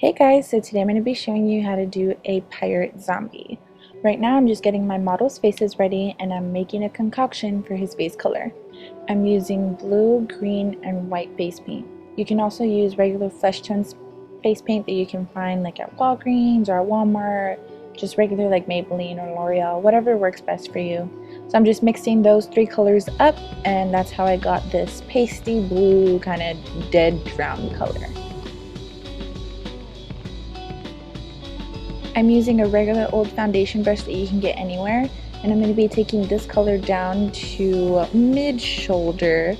Hey guys, so today I'm going to be showing you how to do a pirate zombie. Right now I'm just getting my model's faces ready and I'm making a concoction for his face color. I'm using blue, green, and white face paint. You can also use regular flesh tone face paint that you can find like at Walgreens or at Walmart, just regular like Maybelline or L'Oreal, whatever works best for you. So I'm just mixing those three colors up and that's how I got this pasty blue kind of dead brown color. I'm using a regular old foundation brush that you can get anywhere, and I'm going to be taking this color down to mid-shoulder,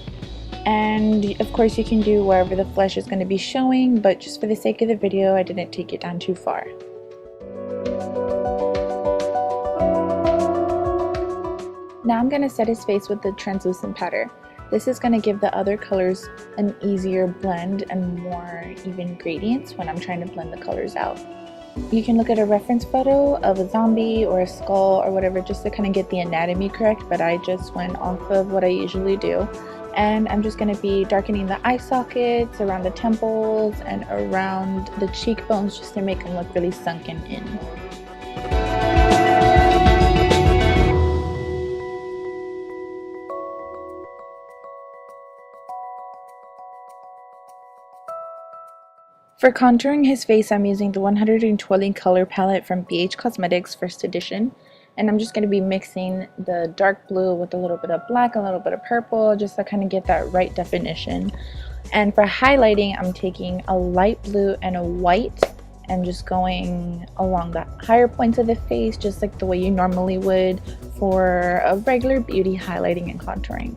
and of course you can do wherever the flesh is going to be showing, but just for the sake of the video I didn't take it down too far. Now I'm going to set his face with the translucent powder. This is going to give the other colors an easier blend and more even gradients when I'm trying to blend the colors out. You can look at a reference photo of a zombie or a skull or whatever just to kind of get the anatomy correct, but I just went off of what I usually do. And I'm just going to be darkening the eye sockets, around the temples, and around the cheekbones just to make them look really sunken in. For contouring his face, I'm using the 120 color palette from BH Cosmetics First Edition, and I'm just going to be mixing the dark blue with a little bit of black, a little bit of purple, just to kind of get that right definition. And for highlighting, I'm taking a light blue and a white and just going along the higher points of the face, just like the way you normally would for a regular beauty highlighting and contouring.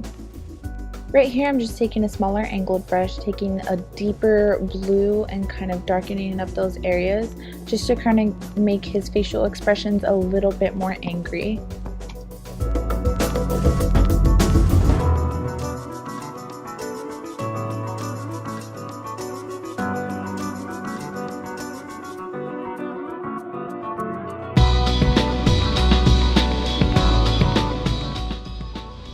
Right here I'm just taking a smaller angled brush, taking a deeper blue and kind of darkening up those areas just to kind of make his facial expressions a little bit more angry.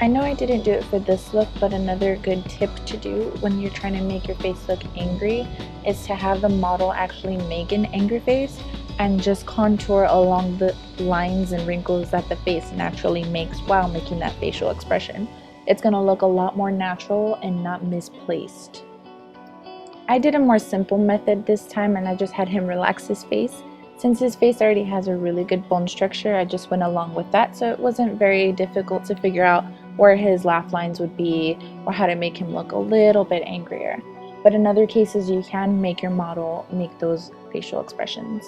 I know I didn't do it for this look, but another good tip to do when you're trying to make your face look angry is to have the model actually make an angry face and just contour along the lines and wrinkles that the face naturally makes while making that facial expression. It's going to look a lot more natural and not misplaced. I did a more simple method this time and I just had him relax his face. Since his face already has a really good bone structure, I just went along with that, so it wasn't very difficult to figure out where his laugh lines would be or how to make him look a little bit angrier. But in other cases, you can make your model make those facial expressions.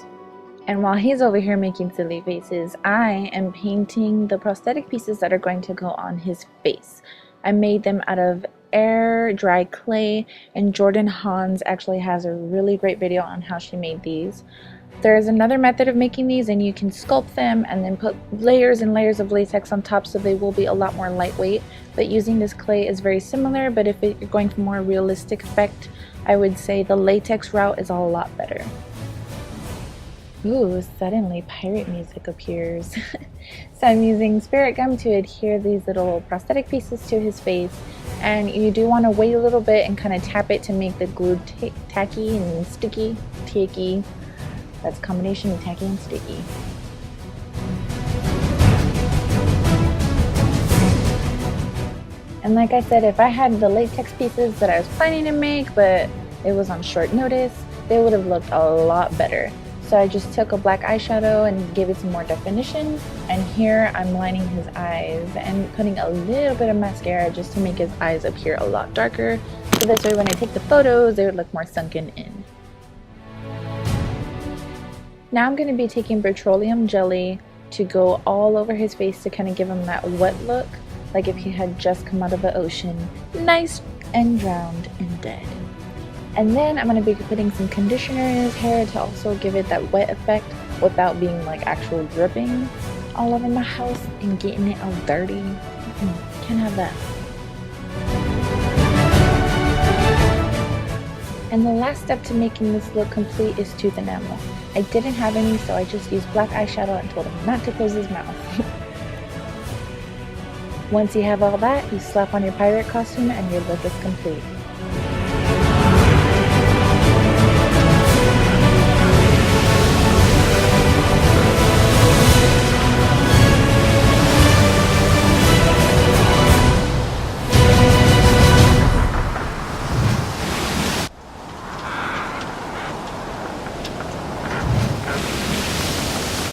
And while he's over here making silly faces, I am painting the prosthetic pieces that are going to go on his face. I made them out of air dry clay, and Jordan Hans actually has a really great video on how she made these. There's another method of making these and you can sculpt them and then put layers and layers of latex on top so they will be a lot more lightweight, but using this clay is very similar, but if you're going for more realistic effect, I would say the latex route is a lot better. Ooh, suddenly pirate music appears. So I'm using spirit gum to adhere these little prosthetic pieces to his face, and you do want to wait a little bit and kind of tap it to make the glue tacky and sticky. That's a combination of tacky and sticky. And like I said, if I had the latex pieces that I was planning to make, but it was on short notice, they would have looked a lot better. So I just took a black eyeshadow and gave it some more definition. And here I'm lining his eyes and putting a little bit of mascara just to make his eyes appear a lot darker. So this way when I take the photos, they would look more sunken in. Now I'm going to be taking petroleum jelly to go all over his face to kind of give him that wet look, like if he had just come out of the ocean, nice and drowned and dead. And then I'm going to be putting some conditioner in his hair to also give it that wet effect without being like actual dripping all over my house and getting it all dirty. Can't have that. And the last step to making this look complete is tooth enamel. I didn't have any, so I just used black eyeshadow and told him not to close his mouth. Once you have all that, you slap on your pirate costume and your look is complete.